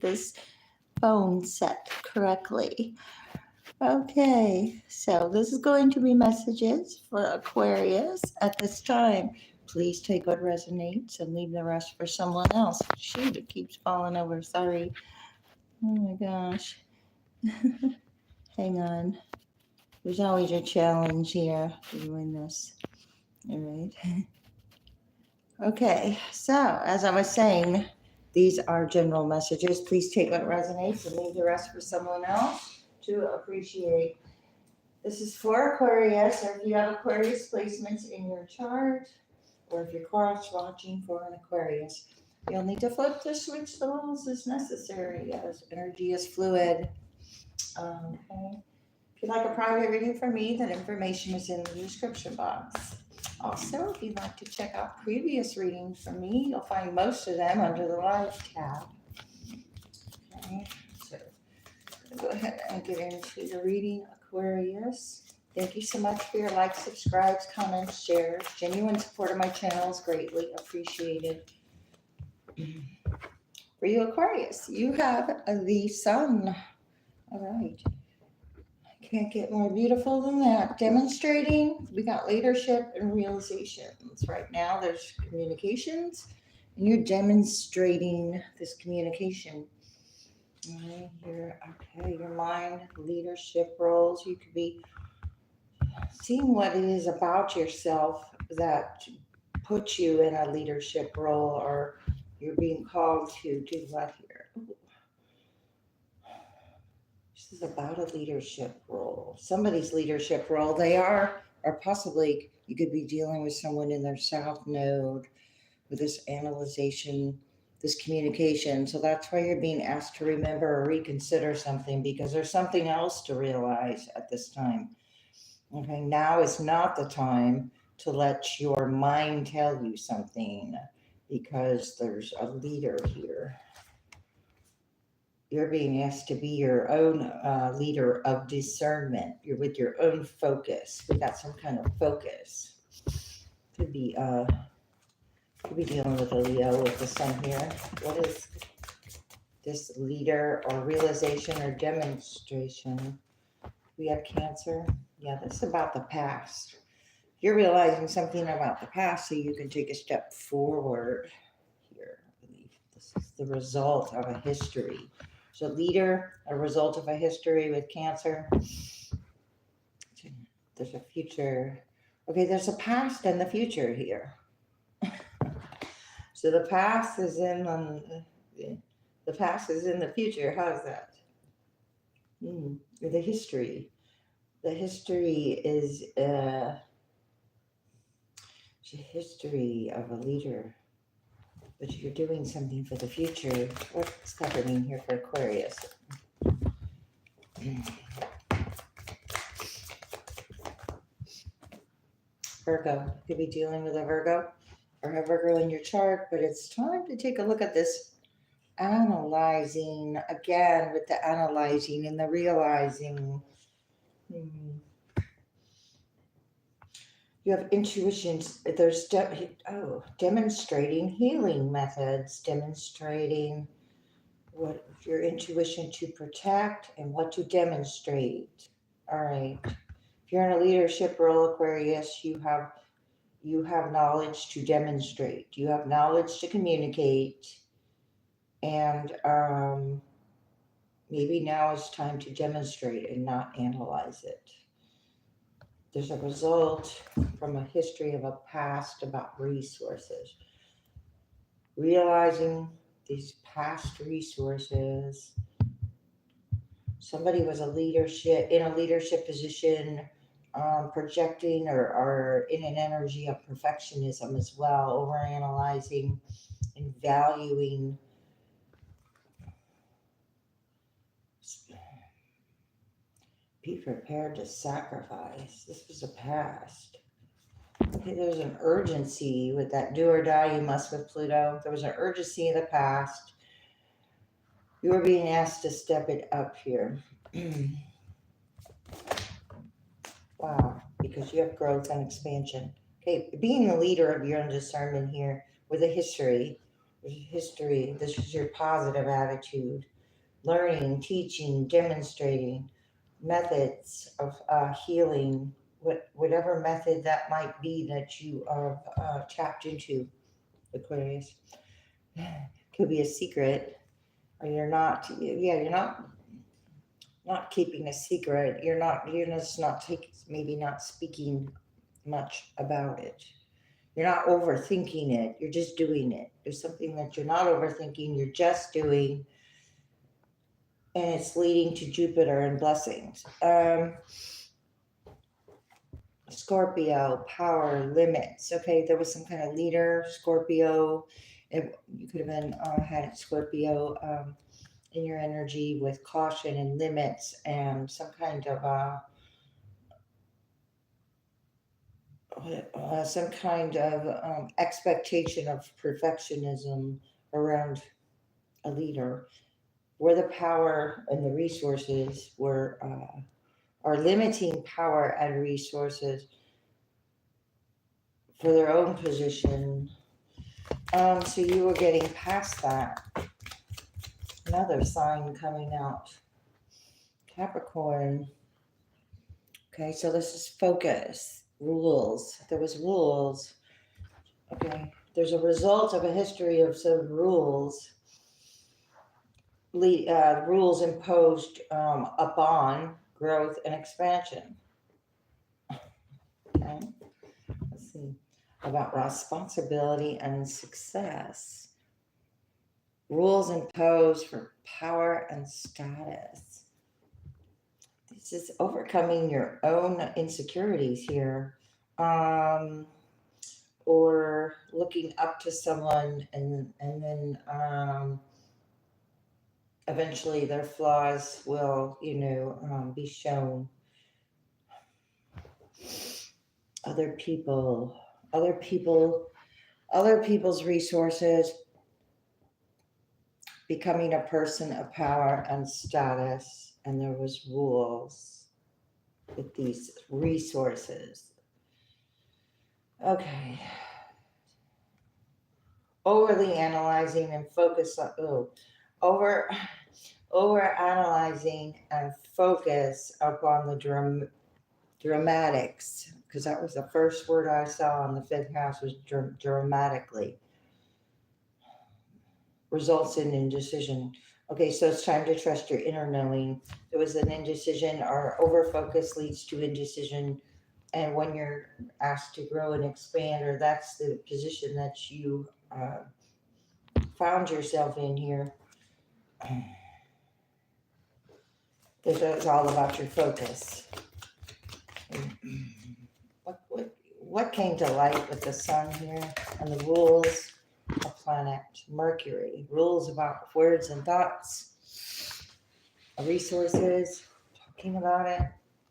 this phone set correctly. Okay, so this is going to be messages for Aquarius at this time. Please take what resonates and leave the rest for someone else. Shoot, it keeps falling over. Sorry. Oh my gosh. Hang on. There's always a challenge here doing this. All right. Okay, so as I was saying, these are general messages. Please take what resonates and leave the rest for someone else to appreciate. This is for Aquarius, or if you have Aquarius placements in your chart, or if you're cross-watching for an Aquarius, you'll need to flip to switch the roles as necessary, as energy is fluid. Okay. If you'd like a private reading from me, that information is in the description box. Also, if you'd like to check out previous readings from me, you'll find most of them under the Live tab. Okay, so go ahead and get into your reading, Aquarius. Thank you so much for your likes, subscribes, comments, shares. Genuine support of my channel is greatly appreciated. For you, Aquarius, you have the sun. All right. Can't get more beautiful than that. Demonstrating, we got leadership and realizations. Right now, there's communications, and you're demonstrating this communication. Right here, okay, your mind, leadership roles. You could be seeing what it is about yourself that puts you in a leadership role, or you're being called to do what here? Ooh. This is about a leadership role, somebody's leadership role. They are, or possibly you could be dealing with someone in their south node with this analyzation, this communication. So that's why you're being asked to remember or reconsider something, because there's something else to realize at this time. Okay, now is not the time to let your mind tell you something, because there's a leader here. You're being asked to be your own leader of discernment. You're with your own focus. We got some kind of focus. Could be dealing with a Leo with the sun here. What is this leader or realization or demonstration? We have Cancer. Yeah, this is about the past. You're realizing something about the past so you can take a step forward here. I believe this is the result of a history. So leader, a result of a history with Cancer. There's a future. Okay, there's a past and the future here. So the past is in the past is in the future. How's that? The history. The history is the history of a leader, but you're doing something for the future. What's happening here for Aquarius? Virgo. You could be dealing with a Virgo or have Virgo in your chart, but it's time to take a look at this analyzing again, with the analyzing and the realizing. You have intuitions. There's demonstrating healing methods, demonstrating what your intuition to protect and what to demonstrate. All right. If you're in a leadership role, Aquarius, you have knowledge to demonstrate. You have knowledge to communicate, and maybe now is time to demonstrate and not analyze it. There's a result from a history of a past about resources. Realizing these past resources. Somebody was in a leadership position, projecting or in an energy of perfectionism as well, overanalyzing and valuing. Be prepared to sacrifice. This was a past. Okay, there's an urgency with that do or die you must with Pluto. There was an urgency in the past. You are being asked to step it up here. Wow, because you have growth and expansion. Okay, being the leader of your own discernment here with a history. history. This is your positive attitude. Learning, teaching, demonstrating methods of healing, whatever method that might be that you are tapped into, Aquarius. Could be a secret, or you're not. Yeah, you're not keeping a secret. You're just not maybe not speaking much about it. You're not overthinking it. You're just doing it. There's something that you're not overthinking. You're just doing, and it's leading to Jupiter and blessings. Scorpio, power, limits. Okay, there was some kind of leader, Scorpio. You could have been had Scorpio in your energy with caution and limits and some kind of expectation of perfectionism around a leader, where the power and the resources were are limiting power and resources for their own position. So you were getting past that. Another sign coming out. Capricorn. Okay, so this is focus. Rules. There was rules. Okay, there's a result of a history of some rules. Rules imposed upon growth and expansion. Okay, let's see. About responsibility and success. Rules imposed for power and status. This is overcoming your own insecurities here. Or looking up to someone and then eventually their flaws will, be shown. Other people's resources, becoming a person of power and status, and there was rules with these resources. Okay. Overly analyzing and focus on over analyzing and focus upon the dramatics, because that was the first word I saw on the fifth house was dramatically. Results in indecision. Okay, so it's time to trust your inner knowing. There was an indecision, or overfocus leads to indecision. And when you're asked to grow and expand, or that's the position that you found yourself in here, it's all about your focus. What came to light with the sun here and the rules of planet Mercury? Rules about words and thoughts, resources, talking about it,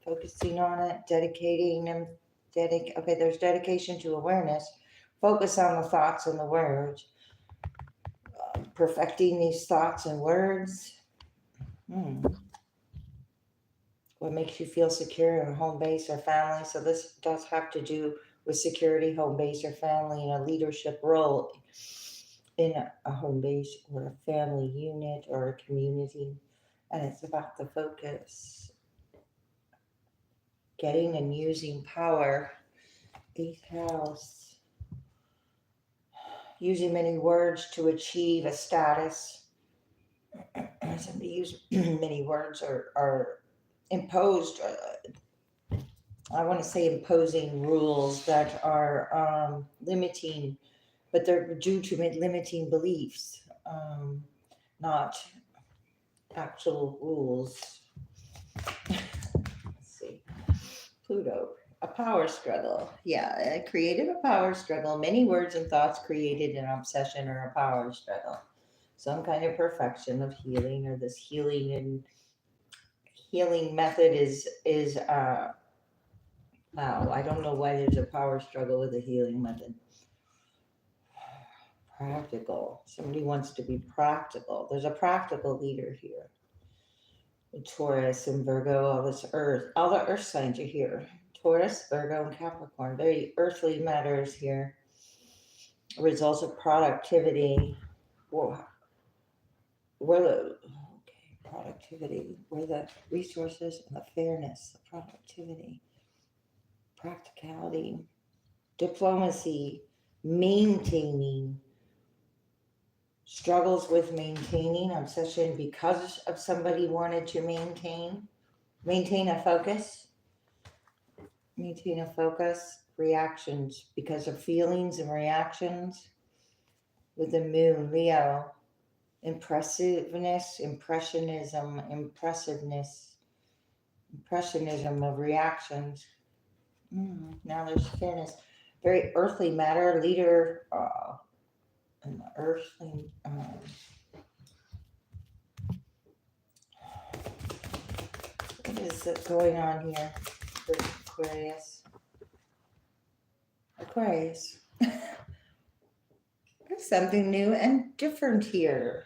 focusing on it, dedicating them. Okay, there's dedication to awareness. Focus on the thoughts and the words. Perfecting these thoughts and words. What makes you feel secure in a home base or family? So this does have to do with security, home base or family, and a leadership role in a home base or a family unit or a community. And it's about the focus. Getting and using power. 8th house. Using many words to achieve a status. Somebody use many words are imposed. I want to say imposing rules that are limiting, but they're due to limiting beliefs, not actual rules. Let's see. Pluto, a power struggle. Yeah, creative a power struggle. Many words and thoughts created an obsession or a power struggle. Some kind of perfection of healing, or this healing method is wow, I don't know why there's a power struggle with a healing method. Practical. Somebody wants to be practical. There's a practical leader here. Taurus and Virgo, all the earth signs are here. Taurus, Virgo, and Capricorn. Very earthly matters here. Results of productivity. Well, where the productivity, where the resources and the fairness, the productivity, practicality, diplomacy, maintaining, struggles with maintaining, obsession because of somebody wanted to maintain a focus, reactions because of feelings and reactions. With the moon, Leo, impressionism of reactions. Now there's fairness. Very earthly matter, leader, and earthly. What is going on here for Aquarius? There's something new and different here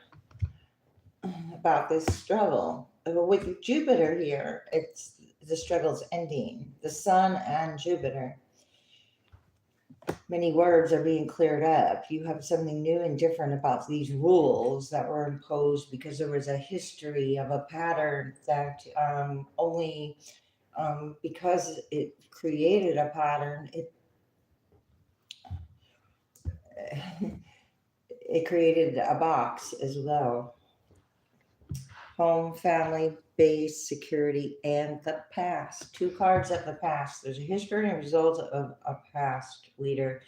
about this struggle. With Jupiter here, it's the struggle's ending. The Sun and Jupiter. Many words are being cleared up. You have something new and different about these rules that were imposed because there was a history of a pattern that only because it created a pattern, it created a box as well. Home, family, base, security, and the past. 2 cards of the past. There's a history and a result of a past leader.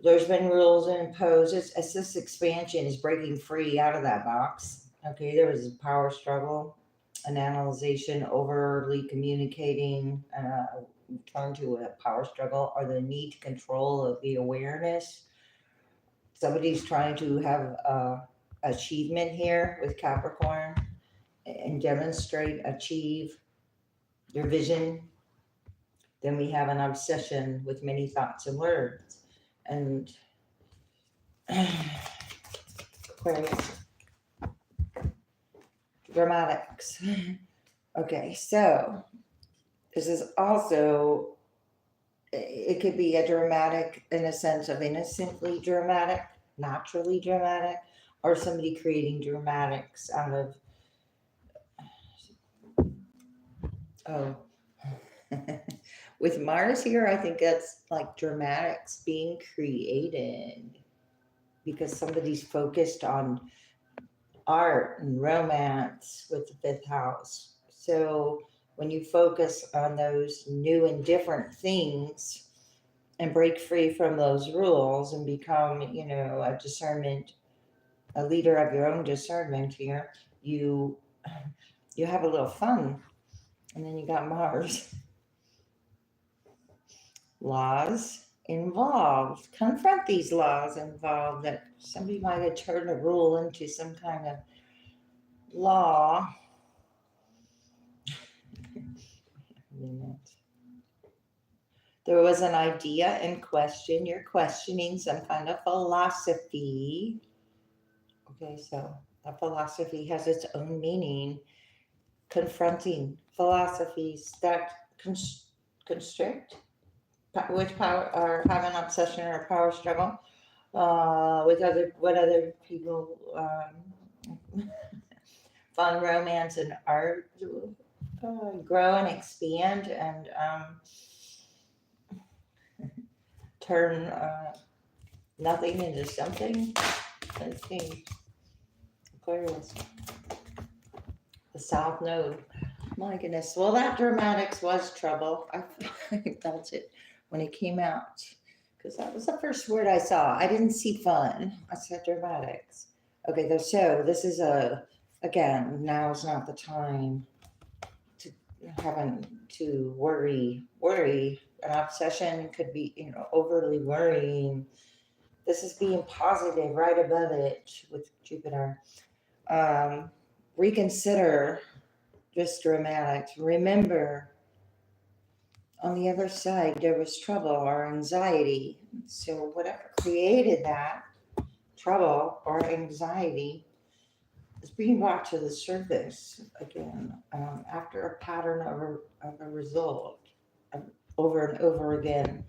There's been rules imposed. As this expansion is breaking free out of that box. Okay, there was a power struggle, an analyzation, overly communicating, turn to a power struggle, or the need to control of the awareness. Somebody's trying to have achievement here with Capricorn and achieve their vision. Then we have an obsession with many thoughts and words. And Aquarius, dramatics. Okay, so this is also, it could be a dramatic in a sense of innocently dramatic, naturally dramatic, or somebody creating dramatics out of, with Mars here, I think that's like dramatics being created because somebody's focused on art and romance with the 5th house. So when you focus on those new and different things and break free from those rules and become, a discernment, a leader of your own discernment here, you have a little fun. And then you got Mars. Laws involved. Confront these laws involved that somebody might have turned a rule into some kind of law. There was an idea in question. You're questioning some kind of philosophy. Okay, so a philosophy has its own meaning. Confronting philosophies that constrict, which power or have an obsession or a power struggle with other people, fun, romance, and art grow and expand and turn nothing into something. Let's see. Aquarius. The South Node. My goodness. Well, that dramatics was trouble. I felt it when it came out because that was the first word I saw. I didn't see fun. I said dramatics. Okay, so this is again, now is not the time to worry. An obsession could be, overly worrying. This is being positive right above it with Jupiter. Reconsider this dramatics. Remember, on the other side, there was trouble or anxiety. So whatever created that trouble or anxiety is being brought to the surface again after a pattern of a result over and over again.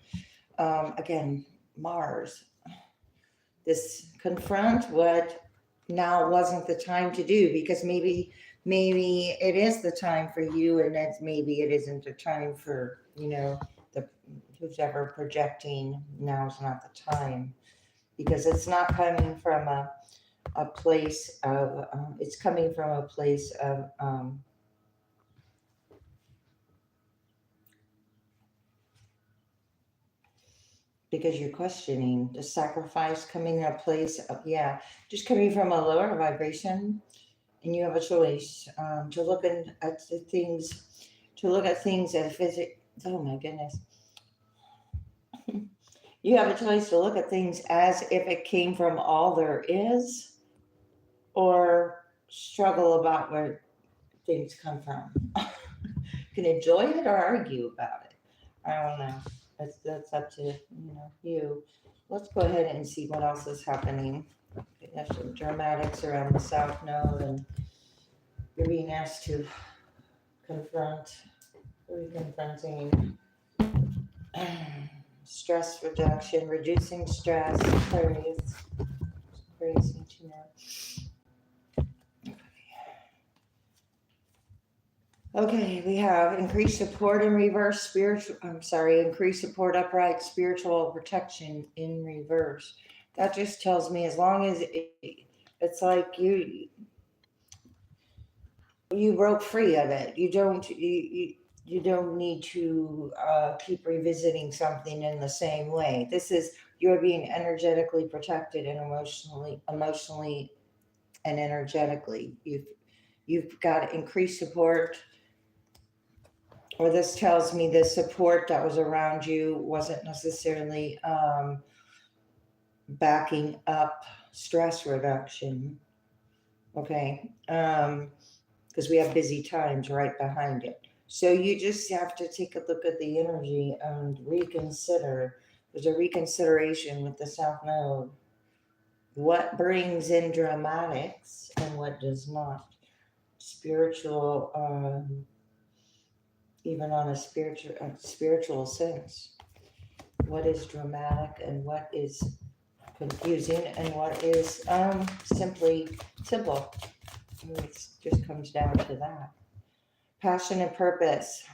Again, Mars. This confront what now wasn't the time to do, because maybe it is the time for you, and that's maybe it isn't the time for, the who's ever projecting. Now's not the time, because it's not coming from a place of it's coming from a place of because you're questioning the sacrifice, coming in a place of, just coming from a lower vibration. And you have a choice to look at the things, as physic. Oh my goodness. You have a choice to look at things as if it came from all there is, or struggle about where things come from. You can enjoy it or argue about it. I don't know. That's up to you. Let's go ahead and see what else is happening. There's some dramatics around the South Node, and you're being asked to confront. What are you confronting? Stress reduction, reducing stress. Aquarius. Aquarius need to know. Okay, we have increased support in reverse, increased support upright, spiritual protection in reverse. That just tells me, as long as it's like you broke free of it. You don't need to keep revisiting something in the same way. This is, you're being energetically protected, and emotionally and energetically. You've got increased support. Or this tells me the support that was around you wasn't necessarily backing up stress reduction. Okay. Because we have busy times right behind it. So you just have to take a look at the energy and reconsider. There's a reconsideration with the South Node. What brings in dramatics and what does not. Spiritual, even on a spiritual sense. What is dramatic and what is confusing and what is simple. It just comes down to that. Passion and purpose.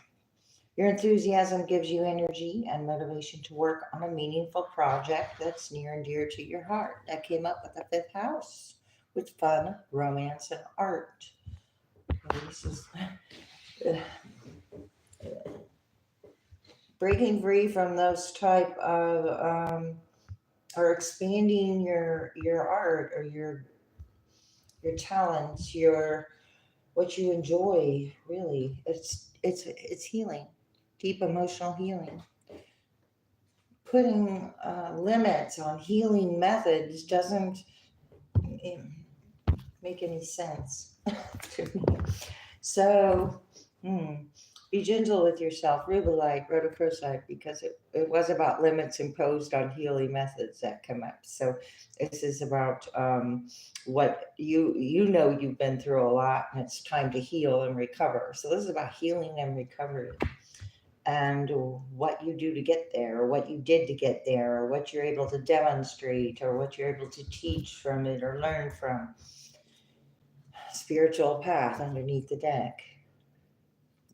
Your enthusiasm gives you energy and motivation to work on a meaningful project that's near and dear to your heart. That came up with the fifth house, with fun, romance, and art. This is breaking free from those type of or expanding your art, or your talents, what you enjoy. Really, it's healing, deep emotional healing. Putting limits on healing methods doesn't make any sense to me. So be gentle with yourself. Rubelite, rhodochrosite, because it was about limits imposed on healing methods that come up. So this is about what you've been through a lot, and it's time to heal and recover. So this is about healing and recovery, and what you do to get there, or what you did to get there, or what you're able to demonstrate, or what you're able to teach from it or learn from. Spiritual path underneath the deck.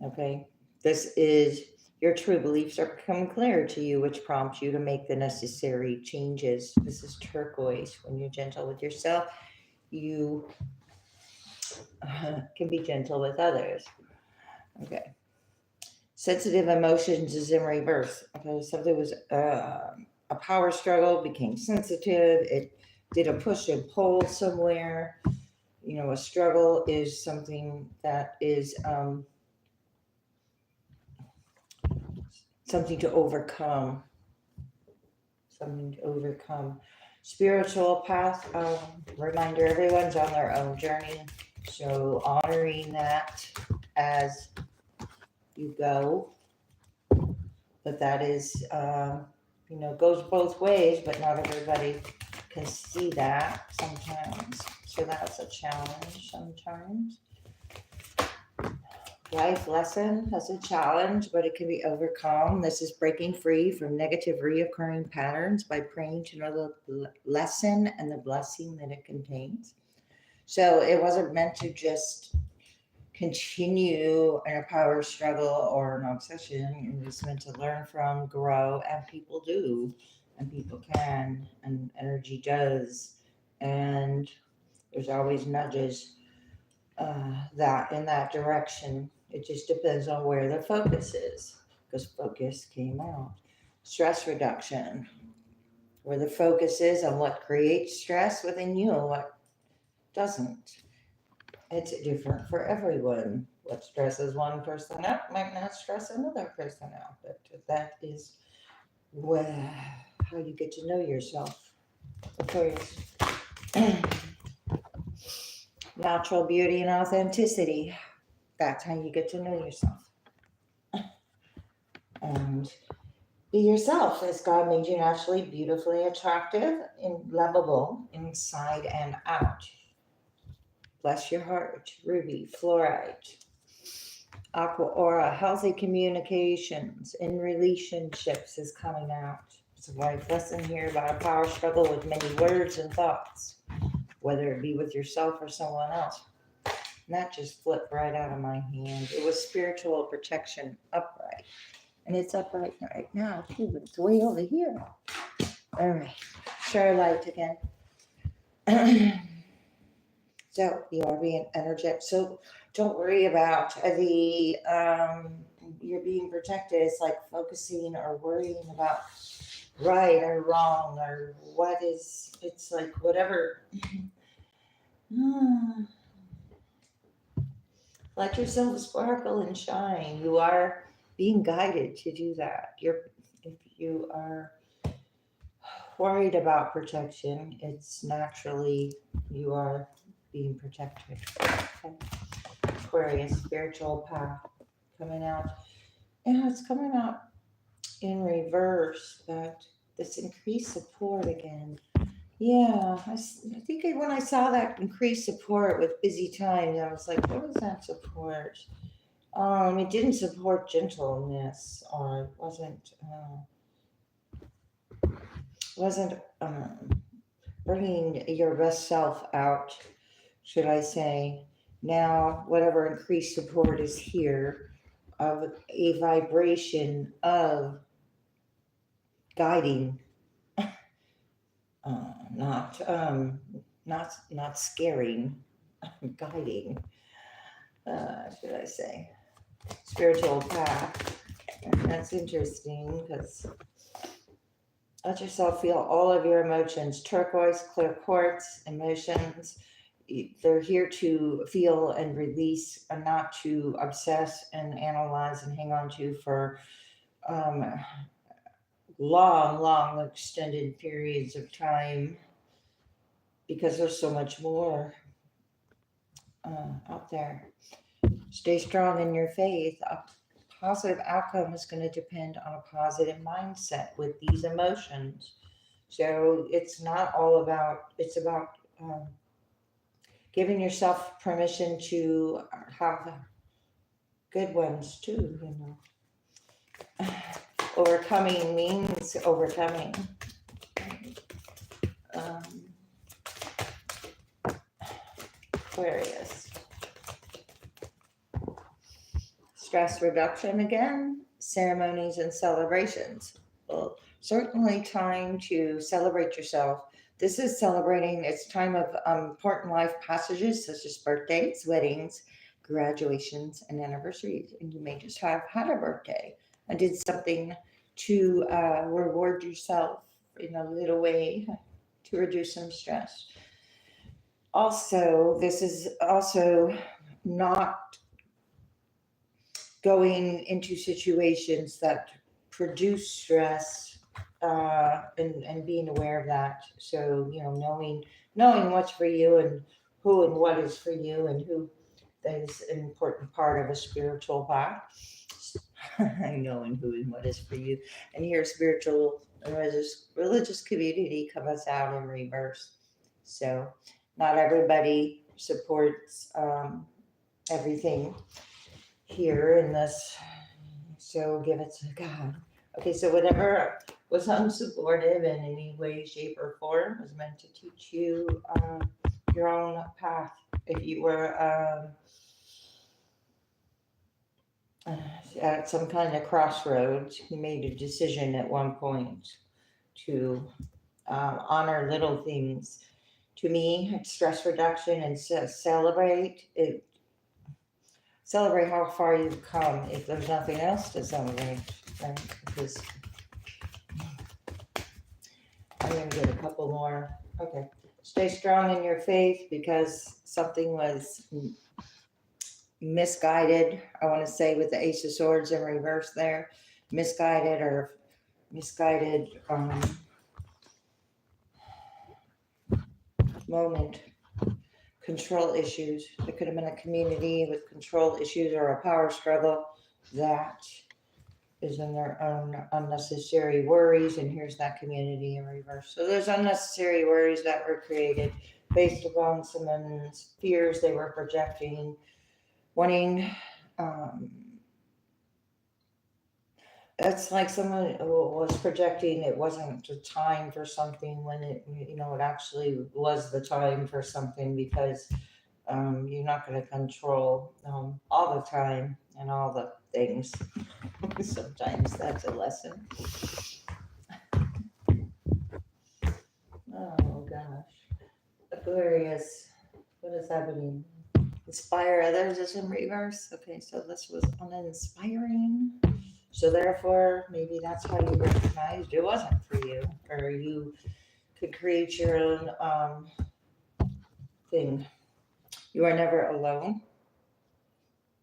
Okay, this is your true beliefs are becoming clear to you, which prompts you to make the necessary changes. This is turquoise. When you're gentle with yourself, you can be gentle with others. Okay. Sensitive emotions is in reverse. Okay, something was a power struggle, became sensitive. It did a push and pull somewhere. A struggle is something that is something to overcome. Spiritual path, reminder, everyone's on their own journey. So honoring that as you go. But that is, goes both ways, but not everybody can see that sometimes. So that's a challenge sometimes. Life lesson has a challenge, but it can be overcome. This is breaking free from negative reoccurring patterns by praying to know the lesson and the blessing that it contains. So it wasn't meant to just continue in a power struggle or an obsession. It was meant to learn from, grow, and people do, and people can, and energy does. And there's always nudges that in that direction. It just depends on where the focus is, because focus came out. Stress reduction, where the focus is on what creates stress within you and what doesn't. It's different for everyone. What stresses one person out might not stress another person out, but that is where, how you get to know yourself. Aquarius. Natural beauty and authenticity. That's how you get to know yourself. And be yourself, as God made you naturally, beautifully attractive and lovable inside and out. Bless your heart. Ruby, fluorite. Aqua aura, healthy communications in relationships is coming out. It's a life lesson here about a power struggle with many words and thoughts, whether it be with yourself or someone else. And that just flipped right out of my hand. It was spiritual protection upright. And it's upright right now, too, but it's way over here. All right. Share light again. So you are being energetic. So don't worry about the you're being protected. It's like focusing or worrying about right or wrong or what is. It's like whatever. Let yourself sparkle and shine. You are being guided to do that. If you are worried about protection, it's naturally you are being protected. Okay. Aquarius, spiritual path coming out. Yeah, it's coming out in reverse, that this increased support again. Yeah, I think when I saw that increased support with busy times, I was like, what was that support? It didn't support gentleness, or it wasn't bringing your best self out, should I say. Now, whatever increased support is here, of a vibration of guiding, not scaring, guiding. Should I say spiritual path? And that's interesting because let yourself feel all of your emotions. Turquoise, clear quartz, emotions. They're here to feel and release, and not to obsess and analyze and hang on to for long, extended periods of time, because there's so much more out there. Stay strong in your faith. A positive outcome is going to depend on a positive mindset with these emotions. So it's not all about, it's about giving yourself permission to have good ones too, you know. Overcoming means overcoming. Aquarius. Stress reduction again, ceremonies and celebrations. Well, certainly time to celebrate yourself. This is celebrating, it's time of important life passages such as birthdays, weddings, graduations, and anniversaries. And you may just have had a birthday and did something to reward yourself in a little way to reduce some stress. Also, this is also not going into situations that produce stress, and being aware of that. So, you know, knowing what's for you and who and what is for you and who, that is an important part of a spiritual path. Knowing who and what is for you. And here spiritual and religious community comes out in reverse. So not everybody supports everything here in this, so give it to God. Okay, so whatever was unsupportive in any way, shape, or form was meant to teach you your own path. If you were at some kind of crossroads, you made a decision at one point to honor little things. To me, it's stress reduction and celebrate it. Celebrate how far you've come. If there's nothing else to celebrate, right? Because I'm gonna get a couple more. Okay. Stay strong in your faith because something was misguided. I want to say with the Ace of Swords in reverse there, misguided moment. Control issues. There could have been a community with control issues or a power struggle that is in their own unnecessary worries. And here's that community in reverse. So there's unnecessary worries that were created based upon someone's fears they were projecting, wanting. It's like someone was projecting it wasn't the time for something when it actually was the time for something, because you're not going to control all the time and all the things. Sometimes that's a lesson. Oh gosh. Aquarius, what is happening? Inspire others is in reverse. Okay, so this was uninspiring. So therefore, maybe that's how you recognized it wasn't for you, or you could create your own thing. You are never alone.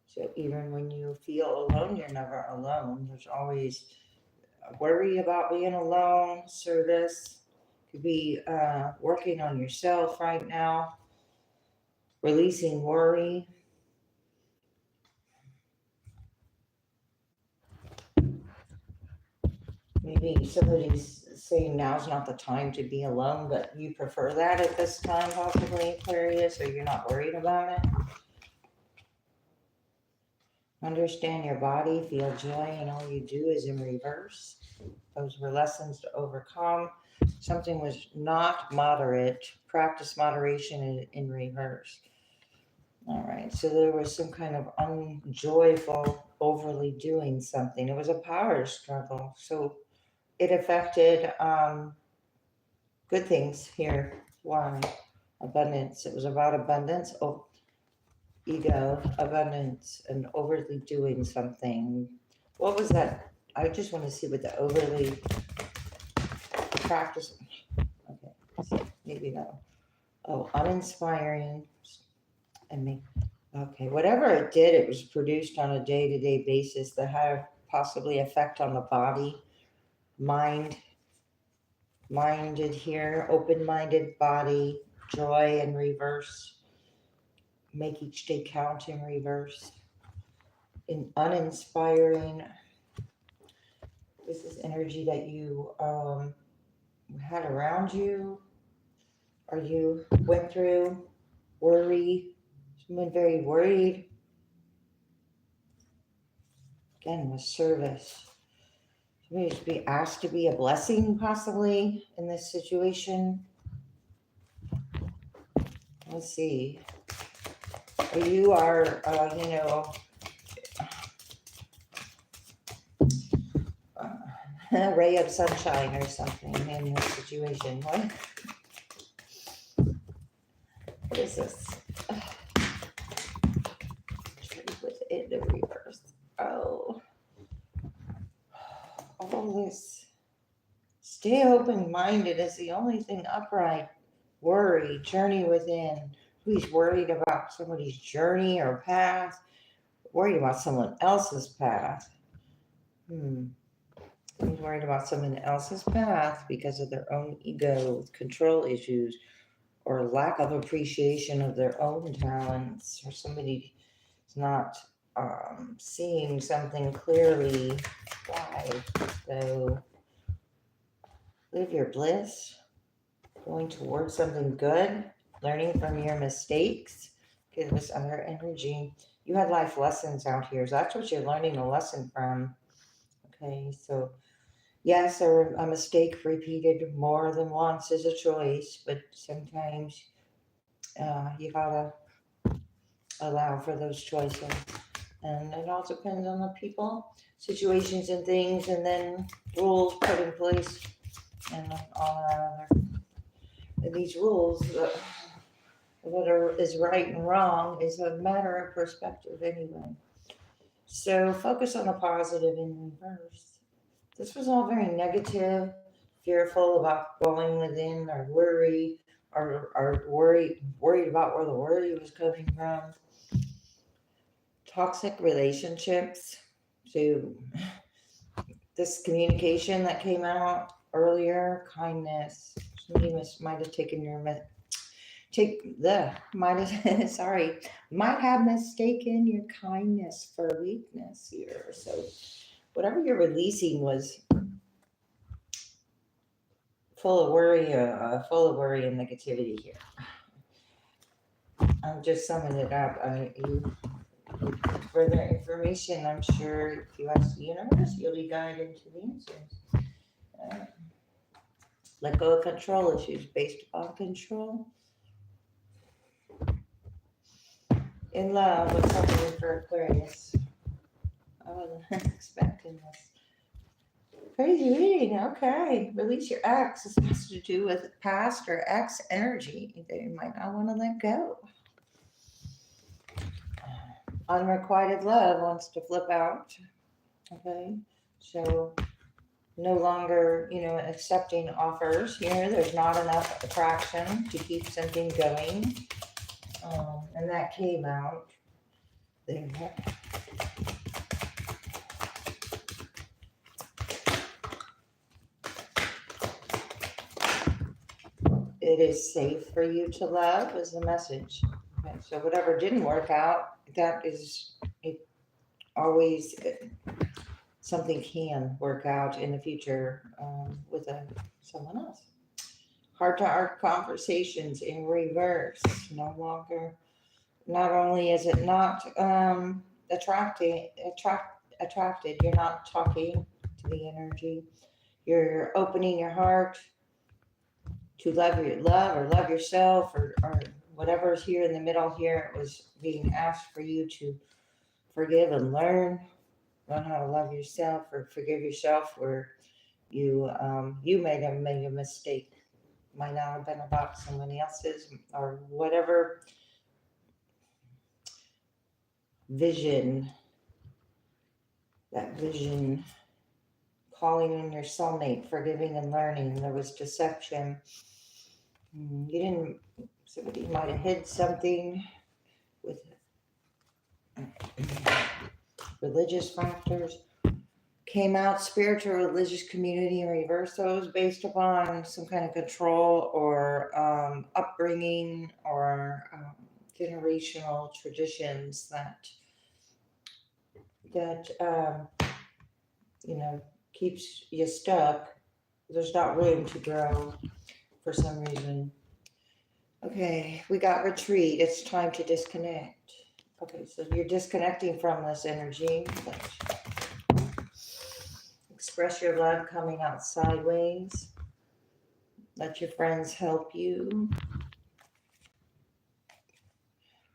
So even when you feel alone, you're never alone. There's always a worry about being alone. Service could be working on yourself right now, releasing worry. Maybe somebody's saying now's not the time to be alone, but you prefer that at this time, possibly, Aquarius, or you're not worried about it. Understand your body, feel joy, and all you do is in reverse. Those were lessons to overcome. Something was not moderate. Practice moderation in reverse. All right, so there was some kind of unjoyful, overly doing something. It was a power struggle. So it affected good things here. Why? Abundance. It was about abundance, ego, abundance, and overly doing something. What was that? I just want to see what the overly practice. Okay, so maybe no. Oh, uninspiring. And me. Okay, whatever it did, it was produced on a day-to-day basis that had possibly effect on the body, mind. Minded here, open-minded body, joy in reverse. Make each day count in reverse. In uninspiring, this is energy that you had around you, or you went through. Worry, someone very worried. Again, with service. Somebody should be asked to be a blessing, possibly, in this situation. Let's see. You are, a ray of sunshine or something in this situation. What is this? With it in reverse. Oh, all this. Stay open-minded is the only thing upright. Worry, journey within. Who's worried about somebody's journey or path? Worried about someone else's path. Who's worried about someone else's path because of their own ego, control issues, or lack of appreciation of their own talents, or somebody's not seeing something clearly. Why? So live your bliss, going towards something good, learning from your mistakes. Okay, this other energy. You had life lessons out here. So that's what you're learning a lesson from. Okay, so yes, a mistake repeated more than once is a choice, but sometimes You gotta allow for those choices. And it all depends on the people, situations and things, and then rules put in place and all that other. And these rules, what is right and wrong is a matter of perspective anyway. So focus on the positive in reverse. This was all very negative, fearful about going within, or worried about where the worry was coming from. Toxic relationships. So this communication that came out earlier, kindness. Somebody might have taken your might have mistaken your kindness for weakness here. So whatever you're releasing was full of worry and negativity here. I'm just summing it up. Further information, I'm sure if you ask the universe, you'll be guided to the answers. Let go of control issues based upon control. In love, what's happening for Aquarius? I wasn't expecting this. Crazy reading. Okay. Release your ex. This has to do with past or ex energy that you might not want to let go. Unrequited love wants to flip out. Okay. So no longer, accepting offers here. There's not enough attraction to keep something going. And that came out. There. It is safe for you to love is the message. Okay, so whatever didn't work out, that is it. Always something can work out in the future with someone else. Heart-to-heart conversations in reverse. No longer. Not only is it not attracted, you're not talking to the energy. You're opening your heart to love or love yourself or whatever's here in the middle here. It was being asked for you to forgive and learn how to love yourself or forgive yourself where you may have made a mistake. Might not have been about somebody else's or whatever vision, calling in your soulmate, forgiving and learning. There was deception. Somebody might have hid something with religious factors. Came out spiritual religious community in reverse. Those based upon some kind of control or upbringing or generational traditions that keeps you stuck. There's not room to grow for some reason. Okay, we got retreat. It's time to disconnect. Okay, so you're disconnecting from this energy. Express your love coming out sideways. Let your friends help you.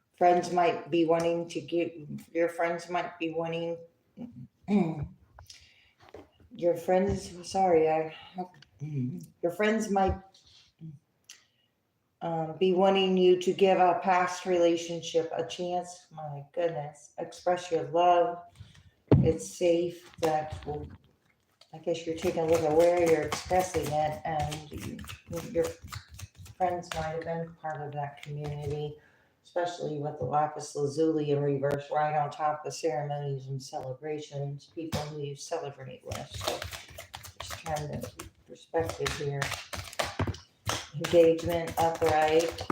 Your friends might be wanting, your friends might be wanting you to give a past relationship a chance. My goodness. Express your love. It's safe. I guess you're taking a look at where you're expressing it, and your friends might have been part of that community, especially with the lapis lazuli in reverse right on top of ceremonies and celebrations, people who you celebrate with. So just trying to keep perspective here. Engagement, upright,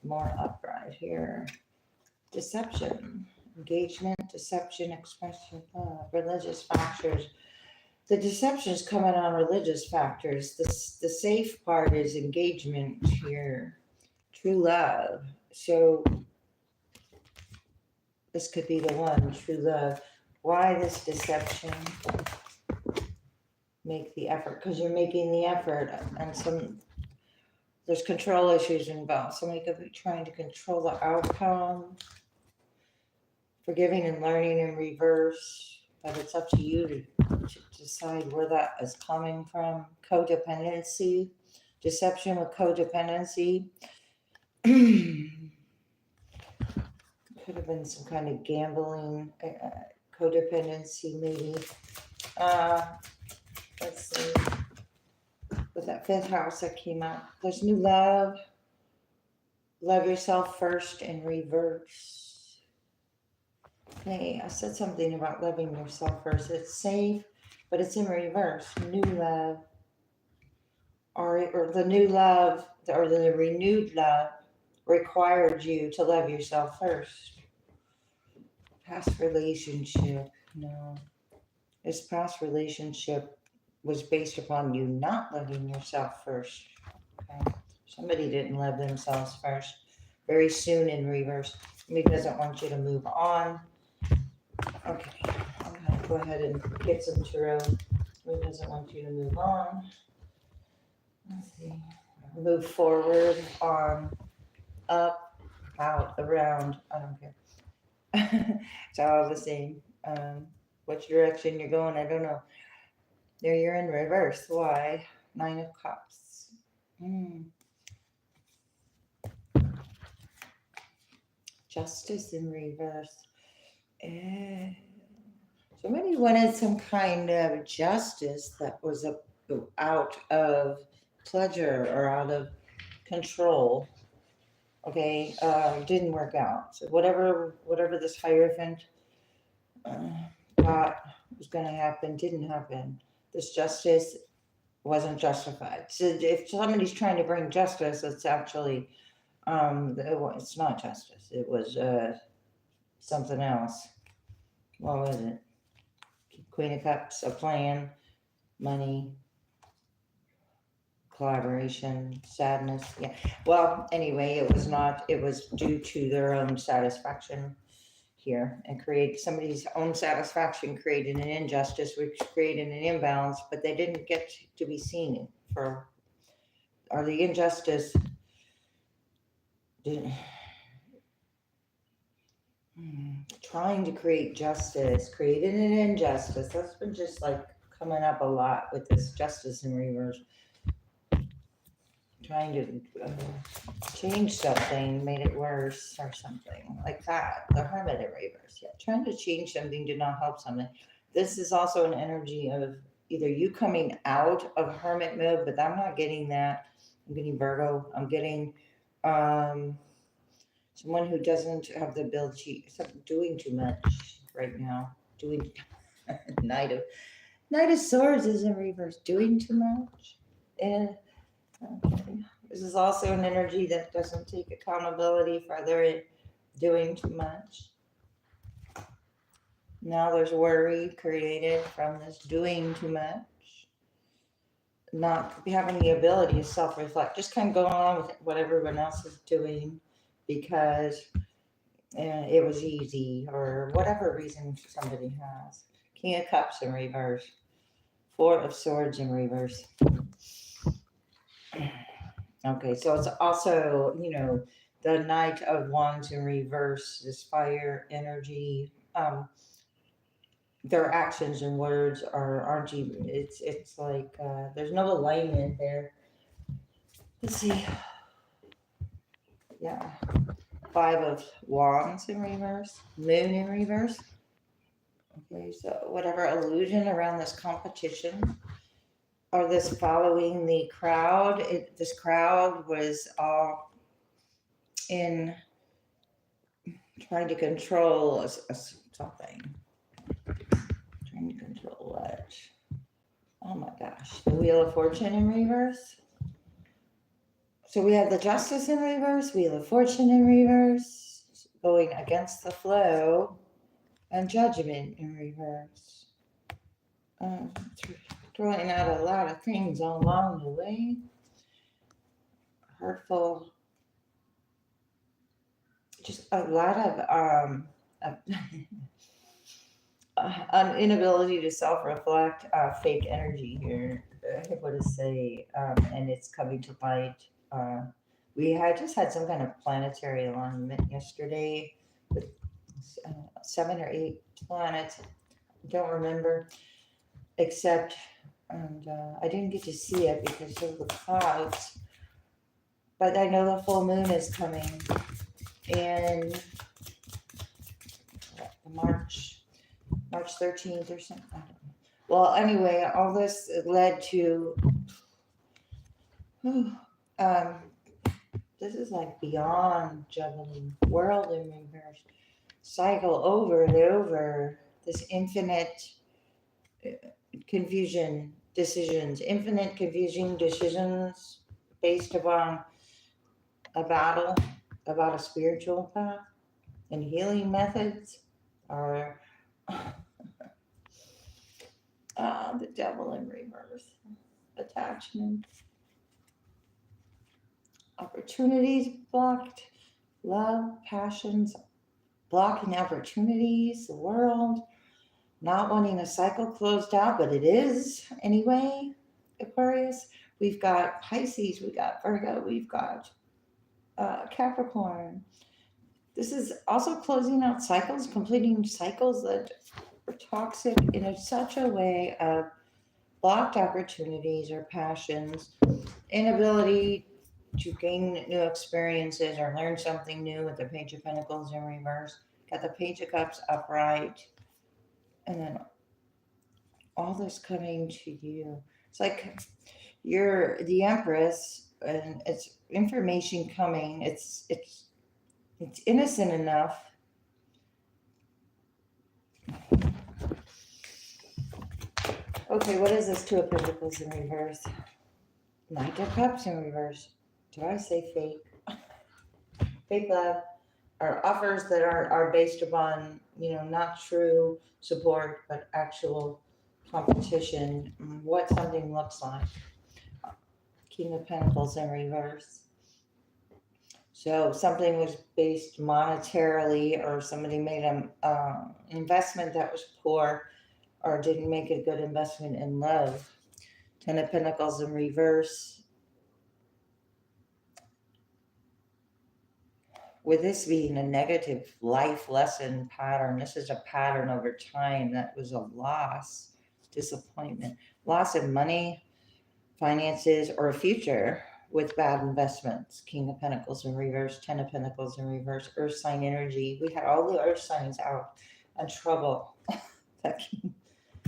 more upright here. Deception, engagement, deception, expression, religious factors. The deception is coming on religious factors. The safe part is engagement here, true love. So this could be the one, true love. Why this deception? Make the effort, because you're making the effort, and There's control issues involved. Somebody could be trying to control the outcome. Forgiving and learning in reverse, but it's up to you to decide where that is coming from. Codependency, deception with codependency. Could have been some kind of gambling, codependency maybe. Let's see. With that fifth house that came out, there's new love. Love yourself first in reverse. Okay, I said something about loving yourself first. It's safe, but it's in reverse. New love, or the new love, or the renewed love required you to love yourself first. Past relationship, no. This past relationship was based upon you not loving yourself first. Okay, somebody didn't love themselves first. Very soon in reverse. Somebody doesn't want you to move on. Okay, I'm going to go ahead and get some tarot. Somebody doesn't want you to move on. Let's see. Move forward, on, up, out, around. I don't care. It's all the same. Which direction you're going, I don't know. There you're in reverse. Why? 9 of Cups. Justice in reverse. Somebody wanted some kind of justice that was out of pleasure or out of control. Okay, didn't work out. So whatever this Hierophant thought was going to happen didn't happen. This justice wasn't justified. So if somebody's trying to bring justice, it's actually it's not justice. It was something else. What was it? Queen of Cups, a plan, money, collaboration, sadness. Yeah. Well, anyway, it was not. It was due to their own satisfaction here, and create somebody's own satisfaction created an injustice, which created an imbalance, but they didn't get to be seen for, or the injustice didn't. Trying to create justice, created an injustice. That's been just like coming up a lot with this justice in reverse. Trying to change something made it worse or something like that. The Hermit in reverse. Yeah, trying to change something did not help something. This is also an energy of either you coming out of Hermit mode, but I'm not getting that. I'm getting Virgo. I'm getting someone who doesn't have the ability, doing too much right now. Doing Knight of Swords is in reverse. Doing too much. And okay. This is also an energy that doesn't take accountability for their doing too much. Now there's worry created from this doing too much. Not having the ability to self-reflect, just kind of going along with what everyone else is doing because it was easy or whatever reason somebody has. King of Cups in reverse. 4 of Swords in reverse. Okay, so it's also, the Knight of Wands in reverse, this fire energy. Their actions and words aren't even, it's like there's no alignment there. Let's see. Yeah. 5 of Wands in reverse, Moon in reverse. Okay, so whatever illusion around this competition or this following the crowd, this crowd was all in trying to control something. Trying to control what? Oh my gosh. The Wheel of Fortune in reverse. So we have the Justice in reverse, Wheel of Fortune in reverse, going against the flow, and Judgment in reverse. Throwing out a lot of things along the way. Hurtful. Just a lot of an inability to self-reflect, fake energy here. I would say, and it's coming to light. We had just had some kind of planetary alignment yesterday with 7 or 8 planets. Don't remember, except, and I didn't get to see it because of the clouds. But I know the full moon is coming in March 13th or something. I don't know. Well, anyway, all this led to this is like beyond juggling, world in reverse, cycle over and over, this infinite confusion decisions, infinite confusing decisions based upon a battle about a spiritual path and healing methods are the devil in reverse, attachment, opportunities blocked, love, passions, blocking opportunities, the world, not wanting a cycle closed out, but it is anyway, Aquarius. We've got Pisces, we got Virgo, we've got Capricorn. This is also closing out cycles, completing cycles that are toxic in such a way of blocked opportunities or passions, inability to gain new experiences or learn something new with the Page of Pentacles in reverse. Got the Page of Cups upright. And then all this coming to you. It's like you're the Empress and it's information coming. It's innocent enough. Okay, what is this Two of Pentacles in reverse? Knight of Cups in reverse. Do I say fake? Fake love are offers that are based upon, not true support, but actual competition. What something looks like. King of Pentacles in reverse. So something was based monetarily, or somebody made an investment that was poor, or didn't make a good investment in love. Ten of Pentacles in reverse. With this being a negative life lesson pattern, this is a pattern over time that was a loss, disappointment, loss of money, finances, or a future with bad investments. King of Pentacles in reverse, Ten of Pentacles in reverse, Earth sign energy. We had all the Earth signs out and trouble.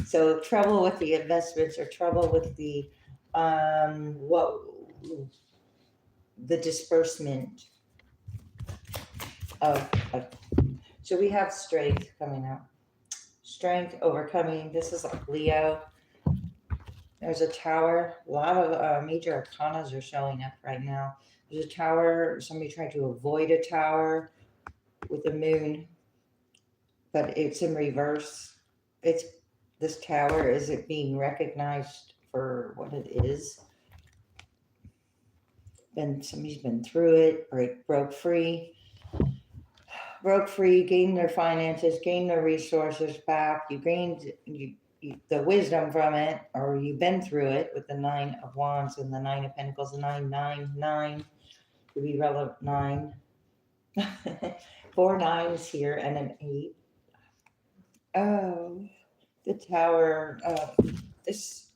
So trouble with the investments or trouble with the disbursement of so we have strength coming out. Strength, overcoming. This is like Leo. There's a tower. A lot of major arcanas are showing up right now. There's a tower. Somebody tried to avoid a tower with the moon, but it's in reverse. This tower isn't being recognized for what it is. Somebody's been through it, broke free, gained their finances, gained their resources back. You gained the wisdom from it, or you've been through it with the Nine of Wands and the Nine of Pentacles, 9 to be relevant, 9. 4 9s here and an 8. Oh, the tower. This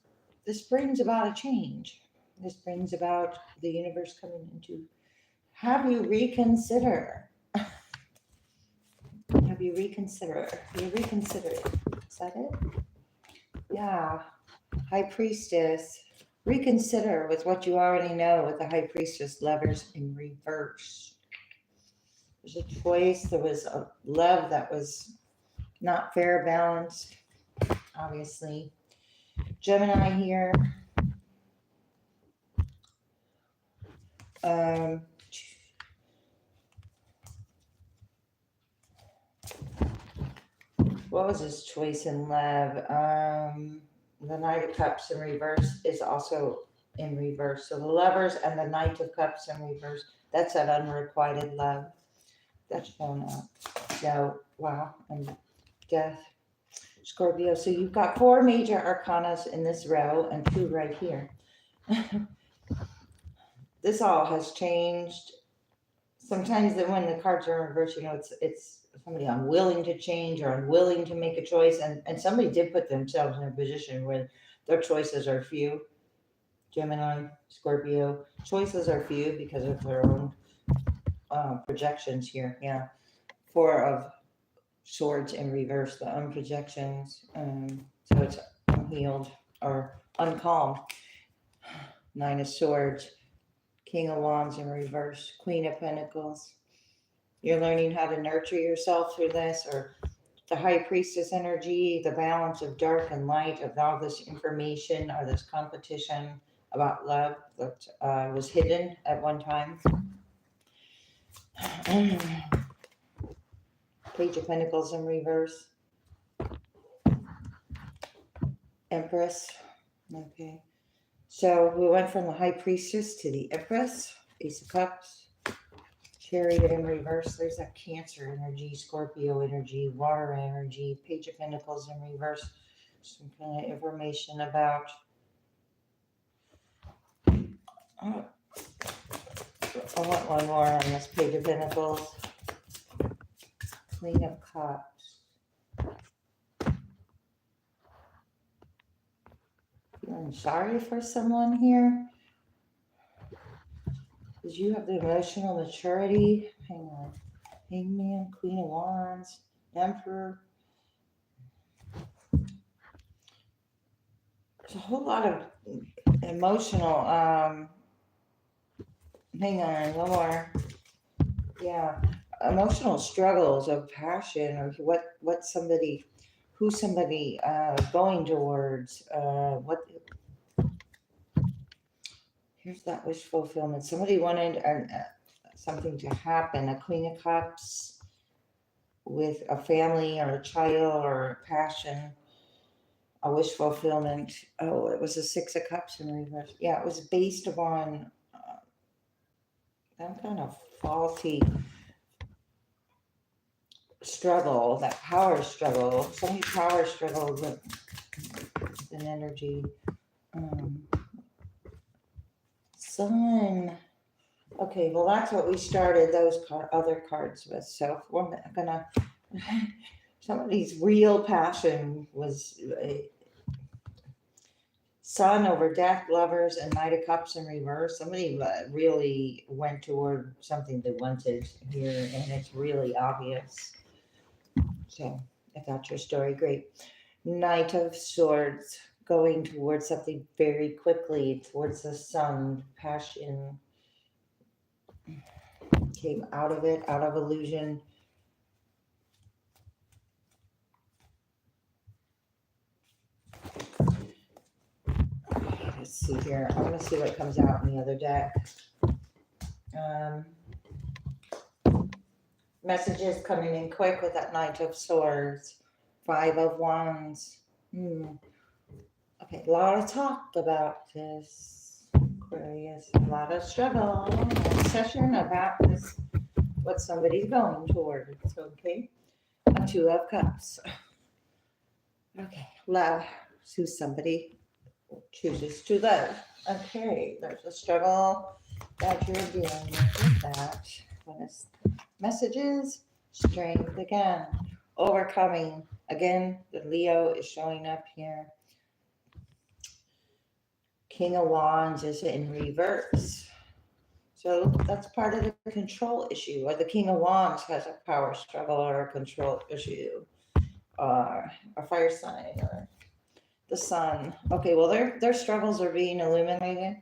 brings about a change. This brings about the universe coming into have you reconsider. Have you reconsider? You reconsider it. Is that it? Yeah. High Priestess. Reconsider with what you already know with the High Priestess, Lovers in reverse. There's a choice. There was a love that was not fair, balanced, obviously. Gemini here. What was his choice in love? The Knight of Cups in reverse is also in reverse. So the Lovers and the Knight of Cups in reverse, that's an unrequited love. That's shown up. So, wow. And Death. Scorpio. So you've got 4 major arcanas in this row and 2 right here. this all has changed. Sometimes when the cards are in reverse, it's somebody unwilling to change or unwilling to make a choice, and somebody did put themselves in a position where their choices are few. Gemini, Scorpio, choices are few because of their own projections here. Yeah, Four of Swords in reverse, the unprojections. So it's unhealed or uncalm. Nine of Swords, King of Wands in reverse, Queen of Pentacles. You're learning how to nurture yourself through this, or the High Priestess energy, the balance of dark and light, of all this information or this competition about love that was hidden at one time. Page of Pentacles in reverse. Empress. Okay. So we went from the High Priestess to the Empress. Ace of Cups. Chariot in reverse. There's that Cancer energy, Scorpio energy, water energy. Page of Pentacles in reverse. Some kind of information about I want one more on this Page of Pentacles. Queen of Cups. Feeling sorry for someone here? Because you have the emotional maturity. Hang on. Hangman, Queen of Wands, Emperor. There's a whole lot of emotional, hang on, one more. Yeah, emotional struggles of passion, or who somebody going towards, here's that wish fulfillment. Somebody wanted something to happen, a Queen of Cups with a family or a child or a passion, a wish fulfillment. Oh, it was a Six of Cups in reverse. Yeah, it was based upon some kind of faulty struggle, that power struggle. So many power struggles with an energy. Sun. Okay, well, that's what we started those other cards with. So we're gonna. Somebody's real passion was Sun over Death, Lovers, and Knight of Cups in reverse. Somebody really went toward something they wanted here, and it's really obvious. So if that's your story, great. Knight of Swords, going towards something very quickly, towards the sun, passion. Came out of it, out of illusion. Let's see here. I want to see what comes out in the other deck. Messages coming in quick with that Knight of Swords. Five of Wands. Okay, a lot of talk about this, Aquarius. A lot of struggle, obsession about this, what somebody's going towards. Okay, a Two of Cups. Okay, love. Who somebody chooses to love. Okay, there's a struggle that you're dealing with that. What is messages? Strength again. Overcoming. Again, the Leo is showing up here. King of Wands is in reverse. So that's part of the control issue. Or the King of Wands has a power struggle or a control issue. Or a fire sign or the sun. Okay, well, their struggles are being illuminated.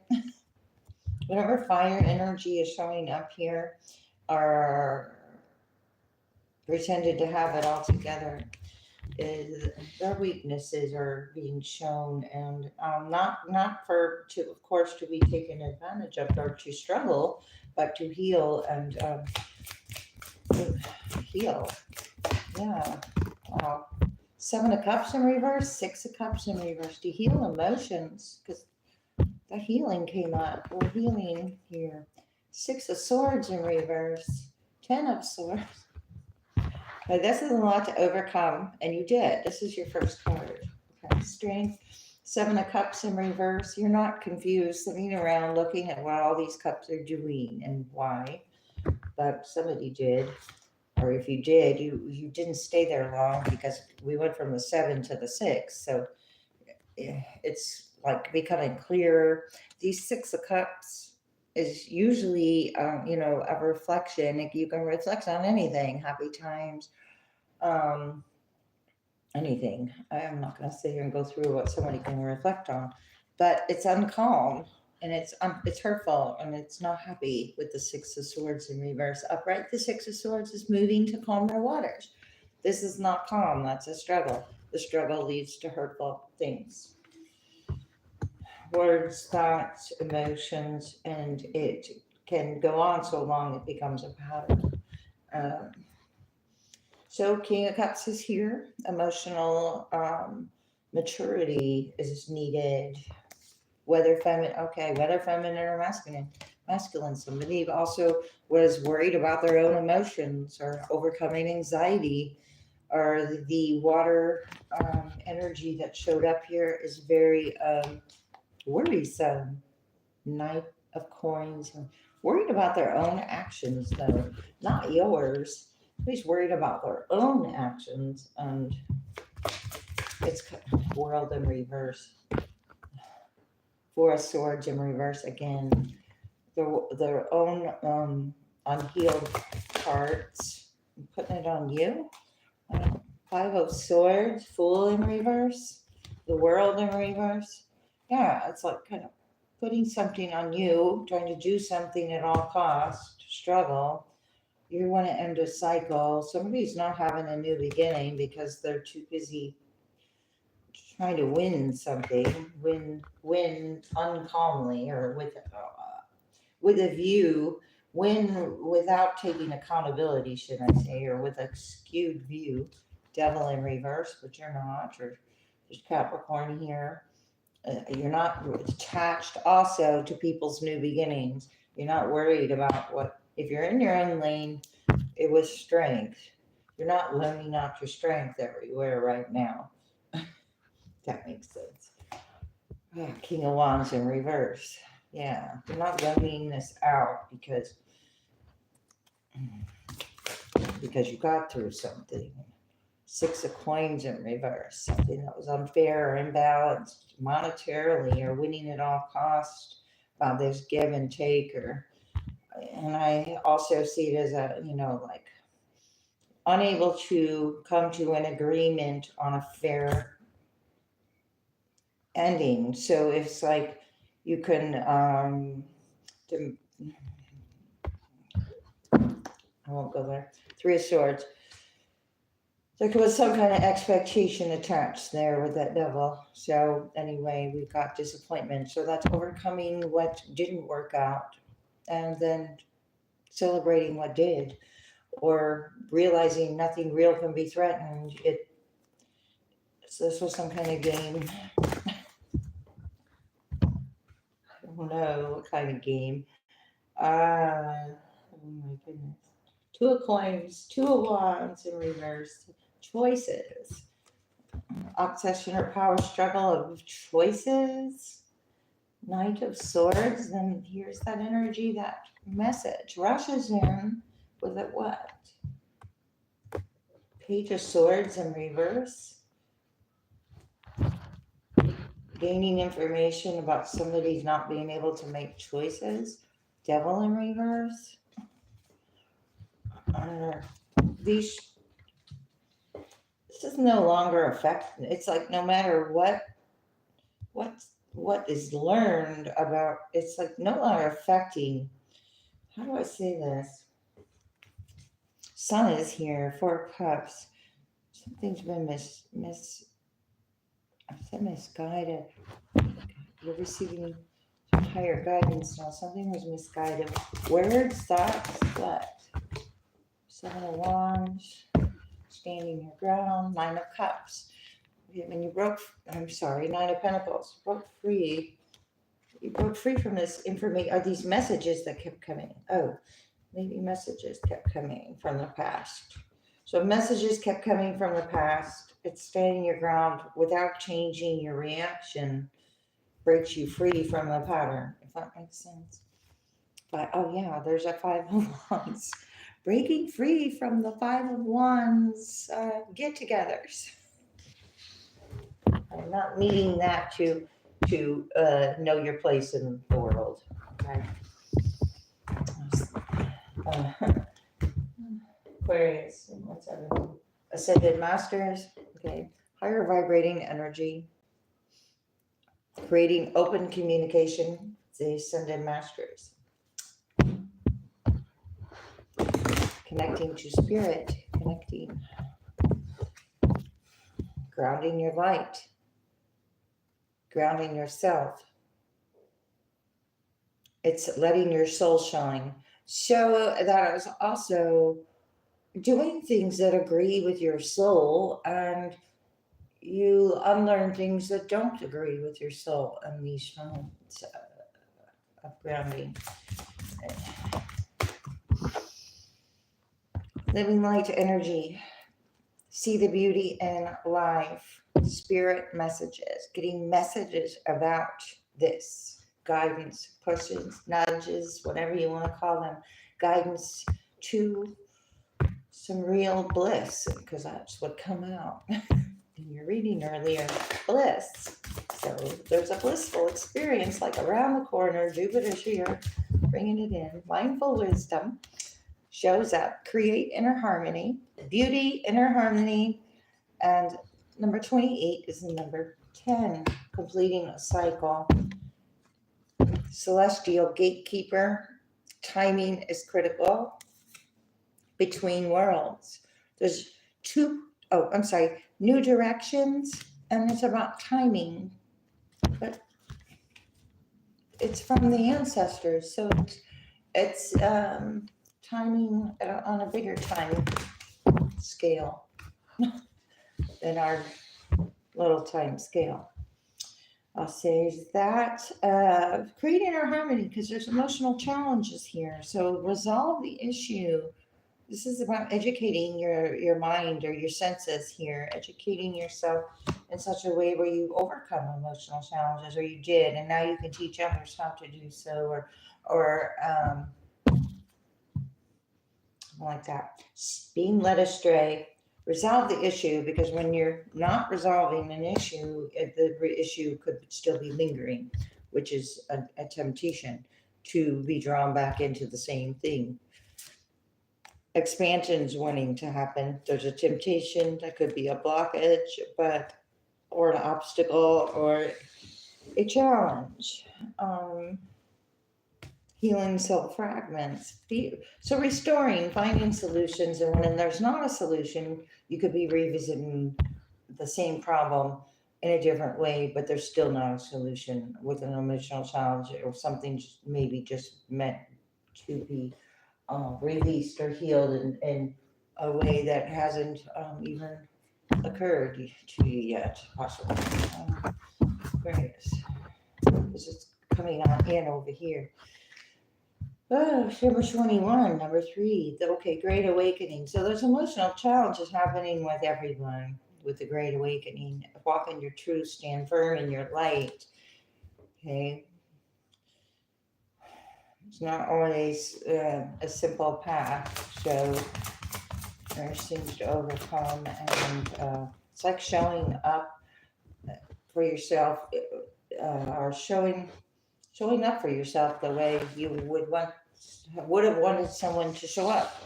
Whatever fire energy is showing up here are pretended to have it all together. Is their weaknesses are being shown, and not for to of course to be taken advantage of or to struggle, but to heal and heal. Yeah. Wow. Seven of Cups in reverse, Six of Cups in reverse. To heal emotions, because the healing came up. We're healing here. Six of Swords in reverse, Ten of Swords. Now, this is a lot to overcome, and you did. This is your first card. Okay. Strength, Seven of Cups in reverse. You're not confused sitting around looking at what all these cups are doing and why, but somebody did. Or if you did, you didn't stay there long because we went from the 7 to the 6. So it's like becoming clearer. These 6 of Cups is usually, a reflection. You can reflect on anything, happy times, anything. I'm not going to sit here and go through what somebody can reflect on, but it's uncalm and it's hurtful and it's not happy with the 6 of Swords in reverse. Upright, the 6 of Swords is moving to calmer waters. This is not calm. That's a struggle. The struggle leads to hurtful things. Words, thoughts, emotions, and it can go on so long it becomes a pattern. So King of Cups is here. Emotional maturity is needed. Whether feminine or masculine. Somebody also was worried about their own emotions or overcoming anxiety, or the water energy that showed up here is very worrisome. Knight of Coins. Worried about their own actions, though, not yours. He's worried about their own actions, and it's World in reverse. 4 of Swords in reverse again. Their own unhealed parts. I'm putting it on you. 5 of Swords, Fool in reverse. The World in reverse. Yeah, it's like kind of putting something on you, trying to do something at all costs, struggle. You want to end a cycle. Somebody's not having a new beginning because they're too busy trying to win something, win uncalmly or with a view, win without taking accountability, should I say, or with a skewed view. Devil in reverse, but you're not. Or there's Capricorn here. You're not attached also to people's new beginnings. You're not worried about what, if you're in your own lane, it was strength. You're not loaning out your strength everywhere right now. That makes sense. King of Wands in reverse. Yeah, you're not loaning this out because you got through something. 6 of Coins in reverse. Something that was unfair or imbalanced monetarily or winning at all costs. There's give and take, and I also see it as like unable to come to an agreement on a fair ending. So it's like you can I won't go there. 3 of Swords. There was some kind of expectation attached there with that devil. So anyway, we got disappointment. So that's overcoming what didn't work out and then celebrating what did, or realizing nothing real can be threatened. So this was some kind of game. I don't know what kind of game. Oh my goodness. 2 of Coins, 2 of Wands in reverse. Choices. Obsession or power struggle of choices. Knight of Swords. Then here's that energy, that message rushes in with it. What? Page of Swords in reverse. Gaining information about somebody's not being able to make choices. Devil in reverse. This is no longer affecting. It's like no matter what is learned about, it's like no longer affecting. How do I say this? Sun is here, 4 of Cups. Something's been misguided. You're receiving some higher guidance now. Something was misguided. Words, thoughts, what? 7 of Wands. Standing your ground. 9 of Cups. When you broke, 9 of Pentacles. Broke free. You broke free from this information, or these messages that kept coming. Oh, maybe messages kept coming from the past. So messages kept coming from the past, it's standing your ground without changing your reaction, breaks you free from the pattern, if that makes sense. But oh yeah, there's a Five of Wands. Breaking free from the Five of Wands get-togethers. I'm not needing that to know your place in the world. Okay. Aquarius, what's everything? Ascended Masters. Okay. Higher vibrating energy. Creating open communication. The Ascended Masters. Connecting to spirit. Connecting. Grounding your light. Grounding yourself. It's letting your soul shine. So that is also doing things that agree with your soul, and you unlearn things that don't agree with your soul and these times of grounding. Living light energy. See the beauty in life. Spirit messages. Getting messages about this. Guidance, pushes, nudges, whatever you want to call them. Guidance to some real bliss, because that's what come out in your reading earlier. Bliss. So there's a blissful experience like around the corner. Jupiter's here, bringing it in. Mindful wisdom shows up. Create inner harmony. Beauty, inner harmony. And number 28 is number 10, completing a cycle. Celestial gatekeeper. Timing is critical. Between worlds. There's new directions, and it's about timing. But it's from the ancestors, so it's timing on a bigger time scale than our little time scale. I'll say that creating our harmony, because there's emotional challenges here. So resolve the issue. This is about educating your mind or your senses here, educating yourself in such a way where you overcome emotional challenges, or you did, and now you can teach others how to do so, or like that. Being led astray. Resolve the issue, because when you're not resolving an issue, the issue could still be lingering, which is a temptation to be drawn back into the same thing. Expansion's wanting to happen. There's a temptation that could be a blockage, or an obstacle, or a challenge. Healing self fragments. So restoring, finding solutions, and when there's not a solution, you could be revisiting the same problem in a different way, but there's still not a solution with an emotional challenge, or something maybe just meant to be released or healed in a way that hasn't even occurred to you yet, possibly. Great. This is coming on in over here. Oh, number 21, number 3. Okay, Great Awakening. So there's emotional challenges happening with everyone with the Great Awakening. Walk in your truth, stand firm in your light. Okay. It's not always a simple path, so there's things to overcome, and it's like showing up for yourself, or showing up for yourself the way you would have wanted someone to show up.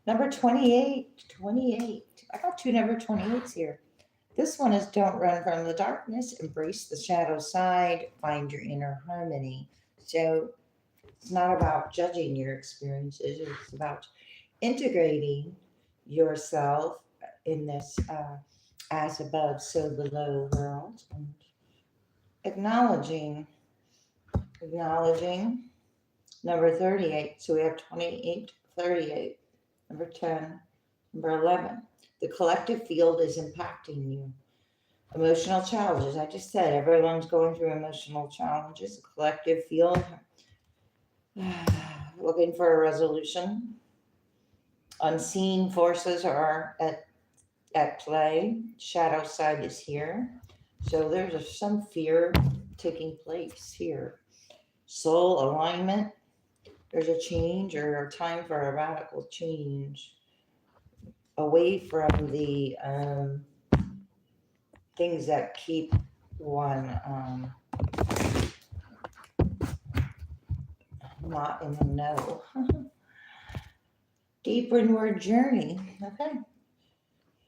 Number 28. I got 2 number 28s here. This one is don't run from the darkness, embrace the shadow side, find your inner harmony. So it's not about judging your experiences, it's about integrating yourself in this as above, so below world, and acknowledging. Number 38. So we have 28, 38. Number 10, number 11. The collective field is impacting you. Emotional challenges. I just said everyone's going through emotional challenges. The collective field, looking for a resolution. Unseen forces are at at play. Shadow side is here. So there's some fear taking place here. Soul alignment. There's a change or a time for a radical change away from the things that keep one not in the know. Deep inward journey. Okay.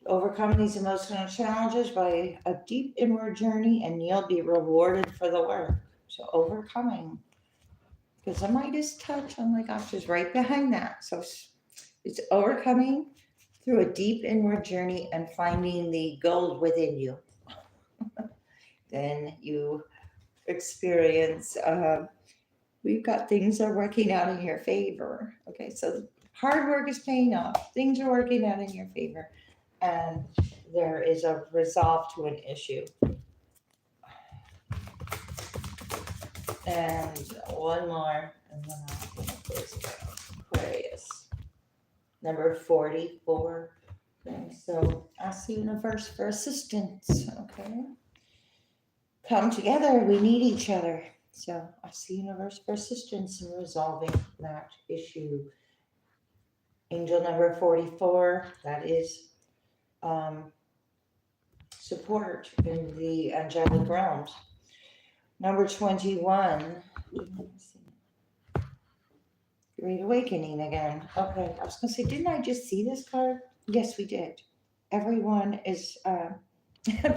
Overcome these emotional challenges by a deep inward journey, and you'll be rewarded for the work. So overcoming. Because the Midas touch, oh my gosh, is right behind that. So it's overcoming through a deep inward journey and finding the gold within you. Then you experience, we've got things that are working out in your favor. Okay, so hard work is paying off. Things are working out in your favor. And there is a resolve to an issue. And one more, and then I'm going to close it out. Aquarius. Number 44. Okay, so ask the universe for assistance. Okay. Come together. We need each other. So ask the universe for assistance in resolving that issue. Angel number 44. That is support in the angelic realms. Number 21. Great Awakening again. Okay, I was going to say, didn't I just see this card? Yes, we did. Everyone is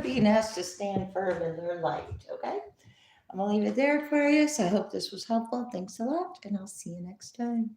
being asked to stand firm in their light, okay? I'm going to leave it there, Aquarius. I hope this was helpful. Thanks a lot, and I'll see you next time.